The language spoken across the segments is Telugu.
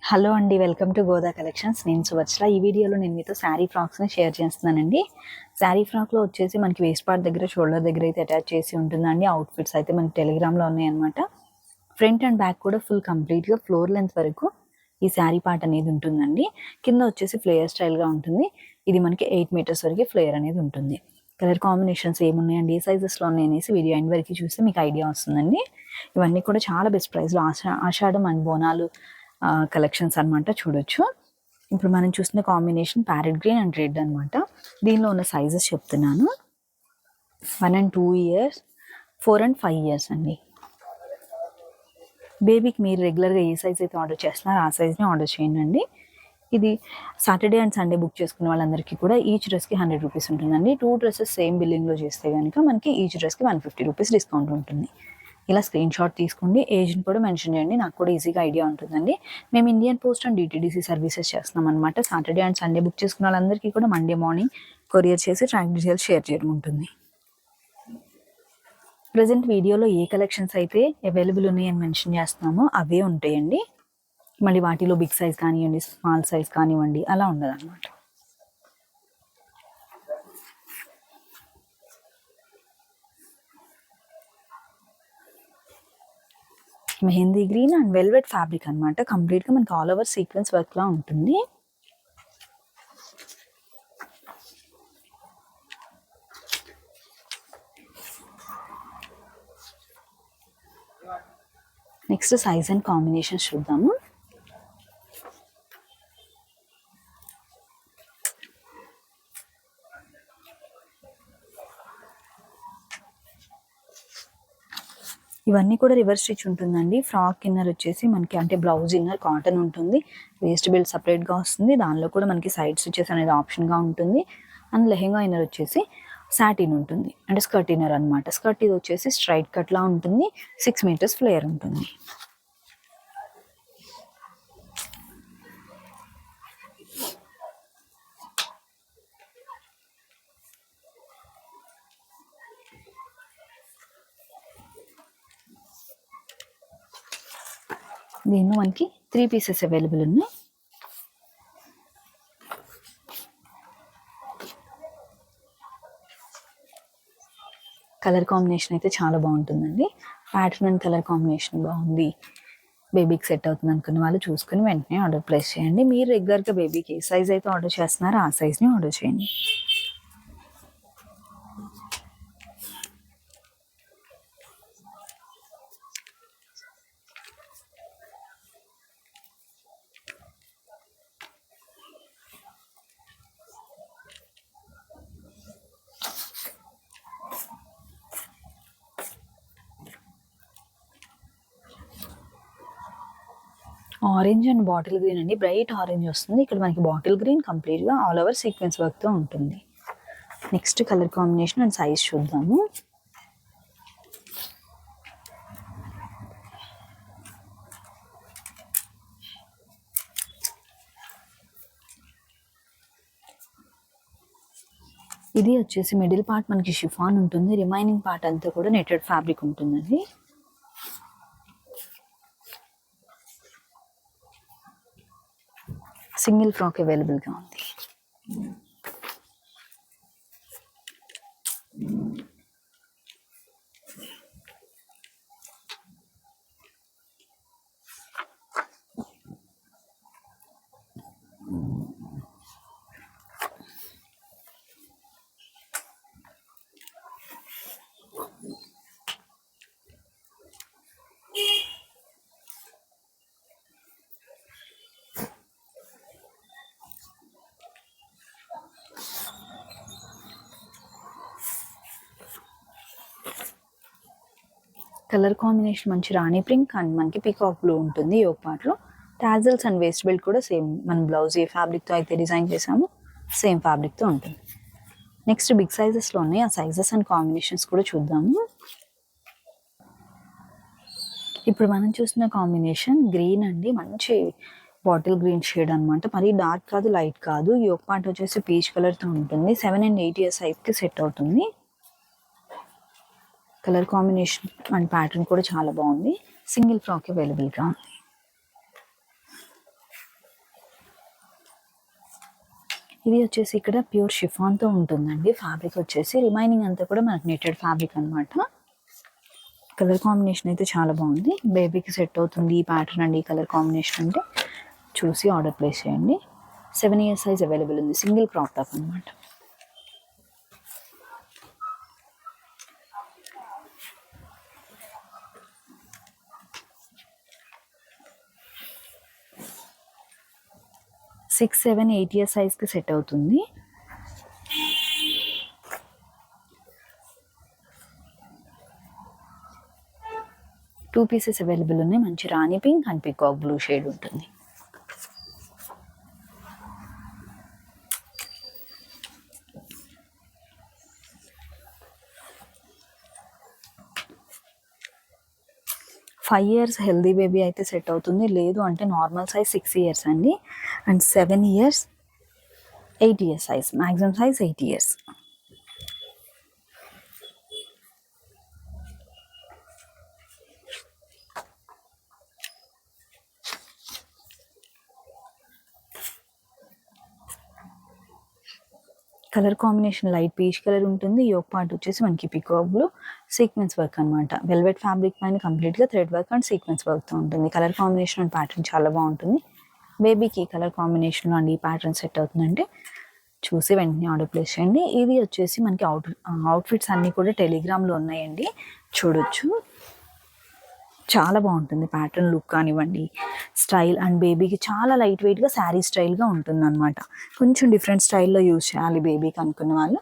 హలో అండి, వెల్కమ్ టు గోదా కలెక్షన్స్. నేను సువత్సల. ఈ వీడియోలో నేను మీతో శారీ ఫ్రాక్స్ని షేర్ చేస్తున్నానండి. శారీ ఫ్రాక్లో వచ్చేసి మనకి వేస్ట్ పార్ట్ దగ్గర, షోల్డర్ దగ్గర అయితే అటాచ్ చేసి ఉంటుందండి. అవుట్ఫిట్స్ అయితే మనకి టెలిగ్రామ్లో ఉన్నాయన్నమాట. ఫ్రంట్ అండ్ బ్యాక్ కూడా ఫుల్ కంప్లీట్గా ఫ్లోర్ లెంత్ వరకు ఈ శారీ పార్ట్ అనేది ఉంటుందండి. కింద వచ్చేసి ఫ్లేయర్ స్టైల్గా ఉంటుంది. ఇది మనకి 8 మీటర్స్ వరకు ఫ్లేయర్ అనేది ఉంటుంది. కలర్ కాంబినేషన్స్ ఏమున్నాయండి, ఏ సైజెస్లో ఉన్నాయి అనేసి వీడియో ఎండ్ వరకు చూస్తే మీకు ఐడియా వస్తుందండి. ఇవన్నీ కూడా చాలా బెస్ట్ ప్రైస్లో ఆషాఢం అండ్ బోనాలు కలెక్షన్స్ అనమాట, చూడొచ్చు. ఇప్పుడు మనం చూసిన combination parrot green and red అనమాట. దీనిలో ఉన్న సైజెస్ చెప్తున్నాను. 1 and 2 years, 4 and 5 years అండి. బేబీకి మీరు రెగ్యులర్గా ఏ సైజ్ అయితే ఆర్డర్ చేస్తున్నారో ఆ సైజ్ని ఆర్డర్ చేయండి. ఇది సాటర్డే అండ్ సండే బుక్ చేసుకునే వాళ్ళందరికీ కూడా ఈచ్ డ్రెస్కి 100 రూపీస్ ఉంటుందండి. 2 డ్రెస్సెస్ సేమ్ బిల్లింగ్లో చేస్తే కనుక మనకి ఈచ్ డ్రెస్కి 150 రూపీస్ డిస్కౌంట్ ఉంటుంది. ఇలా స్క్రీన్ షాట్ తీసుకోండి, ఏజ్ని కూడా మెన్షన్ చేయండి, నాకు కూడా ఈజీగా ఐడియా ఉంటుందండి. మేము Indian post and DTDC services చేస్తున్నాం అనమాట. సాటర్డే అండ్ సండే బుక్ చేసుకున్న వాళ్ళందరికీ కూడా మండే మార్నింగ్ కొరియర్ చేసి ట్రాక్ డీటెయిల్స్ షేర్ చేయడం ఉంటుంది. ప్రజెంట్ వీడియోలో ఏ కలెక్షన్స్ అయితే అవైలబుల్ ఉన్నాయని మెన్షన్ చేస్తున్నామో అవే ఉంటాయండి. మళ్ళీ వాటిలో బిగ్ సైజ్ కానివ్వండి, స్మాల్ సైజ్ కానివ్వండి, అలా ఉండదు అనమాట. Mehndi green and velvet fabric అనమాట. కంప్లీట్గా మనకి ఆల్ ఓవర్ సీక్వెన్స్ వర్క్లా ఉంటుంది. నెక్స్ట్ సైజ్ అండ్ కాంబినేషన్స్ చూద్దాము. ఇవన్నీ కూడా రివర్స్ స్టిచ్ ఉంటుందండి. ఫ్రాక్ ఇన్నర్ వచ్చేసి మనకి అంటే బ్లౌజ్ ఇన్నర్ కాటన్ ఉంటుంది. వేస్ట్ బెల్ట్ సపరేట్గా వస్తుంది. దానిలో కూడా మనకి సైడ్ స్టిచెస్ అనేది ఆప్షన్గా ఉంటుంది. అండ్ లెహెంగా ఇన్నర్ వచ్చేసి సాటిన్ ఉంటుంది, అంటే స్కర్ట్ ఇన్నర్ అనమాట. స్కర్ట్ ఇది వచ్చేసి స్ట్రైట్ కట్లా ఉంటుంది. 6 మీటర్స్ ఫ్లేయర్ ఉంటుంది. దీనిలో మనకి 3 పీసెస్ అవైలబుల్ ఉన్నాయి. కలర్ కాంబినేషన్ అయితే చాలా బాగుంటుందండి. ప్యాటర్న్ అండ్ కలర్ కాంబినేషన్ బాగుంది, బేబీకి సెట్ అవుతుంది అనుకున్న వాళ్ళు చూసుకుని వెంటనే ఆర్డర్ ప్లేస్ చేయండి. మీరు రెగ్యులర్గా బేబీకి ఏ సైజ్ అయితే ఆర్డర్ చేస్తున్నారో ఆ సైజ్ని ఆర్డర్ చేయండి. ఆరెంజ్ అండ్ బాటిల్ గ్రీన్ అండి. బ్రైట్ ఆరెంజ్ వస్తుంది. ఇక్కడ మనకి బాటిల్ గ్రీన్ కంప్లీట్గా ఆల్ ఓవర్ సీక్వెన్స్ వర్క్తో ఉంటుంది. Next colour combination and size చూద్దాము. ఇది వచ్చేసి మిడిల్ పార్ట్ మనకి షిఫాన్ ఉంటుంది. రిమైనింగ్ పార్ట్ అంతా కూడా నెటెడ్ ఫ్యాబ్రిక్ ఉంటుందండి. సింగిల్ ఫ్రాక్ అవైలబుల్గా ఉంది. కలర్ కాంబినేషన్ మంచి రాణి పింక్ అండ్ మనకి పీకాక్ బ్లూ ఉంటుంది. యోగ్ పార్ట్లో టాజల్స్ అండ్ వేస్ట్ బెల్ట్ కూడా సేమ్ మన బ్లౌజ్ ఏ ఫ్యాబ్రిక్తో అయితే డిజైన్ చేసామో సేమ్ ఫ్యాబ్రిక్తో ఉంటుంది. నెక్స్ట్ బిగ్ సైజెస్లో ఉన్నాయి, ఆ సైజెస్ అండ్ కాంబినేషన్స్ కూడా చూద్దాము. ఇప్పుడు మనం చూసిన కాంబినేషన్ గ్రీన్ అండి. మంచి బాటిల్ గ్రీన్ షేడ్ అనమాట. మరీ డార్క్ కాదు, లైట్ కాదు. యోగ్ పార్ట్ వచ్చేసి పీచ్ కలర్తో ఉంటుంది. 7 and 8 years సైజ్కి సెట్ అవుతుంది. కలర్ కాంబినేషన్ అండ్ ప్యాటర్న్ కూడా చాలా బాగుంది. సింగిల్ ఫ్రాక్ అవైలబుల్గా ఉంది. ఇది వచ్చేసి ఇక్కడ ప్యూర్ షిఫాన్తో ఉంటుందండి. ఫ్యాబ్రిక్ వచ్చేసి రిమైనింగ్ అంతా కూడా మనకు నెటెడ్ ఫ్యాబ్రిక్ అనమాట. కలర్ కాంబినేషన్ అయితే చాలా బాగుంది. బేబీకి సెట్ అవుతుంది ఈ ప్యాటర్న్ అండి. ఈ కలర్ కాంబినేషన్ అంటే చూసి ఆర్డర్ ప్లేస్ చేయండి. 7 years సైజ్ అవైలబుల్ ఉంది. సింగిల్ క్రాప్ టాప్ అనమాట. సిక్స్ 7 8 years సైజ్కి సెట్ అవుతుంది. టూ పీసెస్ అవైలబుల్ ఉన్నాయి. మంచి రాణి pink and peacock blue shade ఉంటుంది. ఫైవ్ ఇయర్స్ హెల్దీ బేబీ అయితే సెట్ అవుతుంది. లేదు అంటే నార్మల్ సైజ్ 6 years అండి. And 7 years 8 years size, maximum size 8 years. Colour combination light peach colour ఉంటుంది. యోక్ పార్ట్ వచ్చేసి మనకి పికాక్ బ్లూ సీక్వెన్స్ వర్క్ అనమాట. వెల్వెట్ ఫ్యాబ్రిక్ పైన కంప్లీట్గా థ్రెడ్ వర్క్ అండ్ సీక్వెన్స్ వర్క్తో ఉంటుంది. కలర్ కాంబినేషన్ అండ్ ప్యాటర్న్ చాలా బాగుంటుంది. బేబీకి కలర్ కాంబినేషన్లో అండి ఈ ప్యాటర్న్ సెట్ అవుతుందంటే చూసి వెంటనే ఆర్డర్ ప్లేస్ చేయండి. ఇది వచ్చేసి మనకి అవుట్ఫిట్స్ అన్నీ కూడా టెలిగ్రామ్లో ఉన్నాయండి, చూడొచ్చు. చాలా బాగుంటుంది ప్యాటర్న్, లుక్ కానివ్వండి, స్టైల్. అండ్ బేబీకి చాలా లైట్ వెయిట్గా శారీ స్టైల్గా ఉంటుంది అనమాట. కొంచెం డిఫరెంట్ స్టైల్లో యూజ్ చేయాలి బేబీకి అనుకున్న వాళ్ళు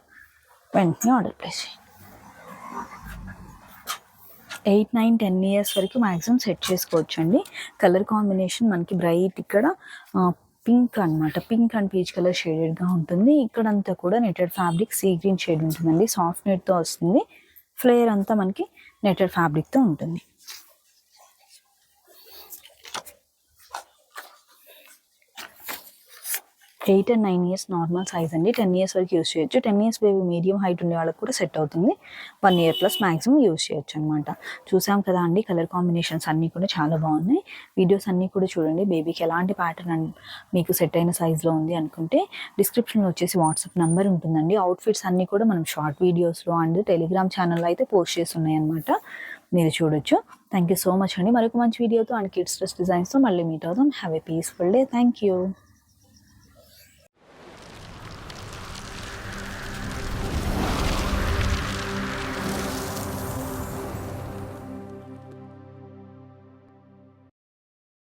వెంటనే ఆర్డర్ ప్లేస్ చేయండి. 8 9 10 years వరకు మ్యాక్సిమం సెట్ చేసుకోవచ్చు అండి. కలర్ కాంబినేషన్ మనకి బ్రైట్ ఇక్కడ పింక్ అనమాట. పింక్ అండ్ పీచ్ కలర్ షేడెడ్గా ఉంటుంది. ఇక్కడంతా కూడా netted fabric sea green shade ఉంటుందండి. సాఫ్ట్ నెట్తో వస్తుంది. ఫ్లేయర్ అంతా మనకి నెటెడ్ ఫ్యాబ్రిక్తో ఉంటుంది. 8 and 9 years నార్మల్ సైజ్ అండి. 10 years వరకు యూస్ చేయొచ్చు. 10 years బేబీ మీడియం హైట్ ఉండే వాళ్ళకి కూడా సెట్ అవుతుంది. 1 year ప్లస్ మ్యాక్సిమం యూస్ చేయొచ్చు అనమాట. చూసాం కదా అండి, కలర్ కాంబినేషన్స్ అన్నీ కూడా చాలా బాగున్నాయి. వీడియోస్ అన్నీ కూడా చూడండి. బేబీకి ఎలాంటి ప్యాటర్న్ మీకు సెట్ అయిన సైజ్లో ఉంది అనుకుంటే డిస్క్రిప్షన్లో వచ్చేసి వాట్సాప్ నెంబర్ ఉంటుందండి. అవుట్ఫిట్స్ అన్నీ కూడా మనం షార్ట్ వీడియోస్లో అండ్ టెలిగ్రామ్ ఛానల్లో అయితే పోస్ట్ చేసి ఉన్నాయి అనమాట, మీరు చూడొచ్చు. థ్యాంక్ యూ సో మచ్ అండి. మరొక మంచి వీడియోతో అండ్ కిడ్స్ డ్రెస్ డిజైన్స్తో మళ్ళీ మీట్ అవుదాం. Have a peaceful day. Thank you.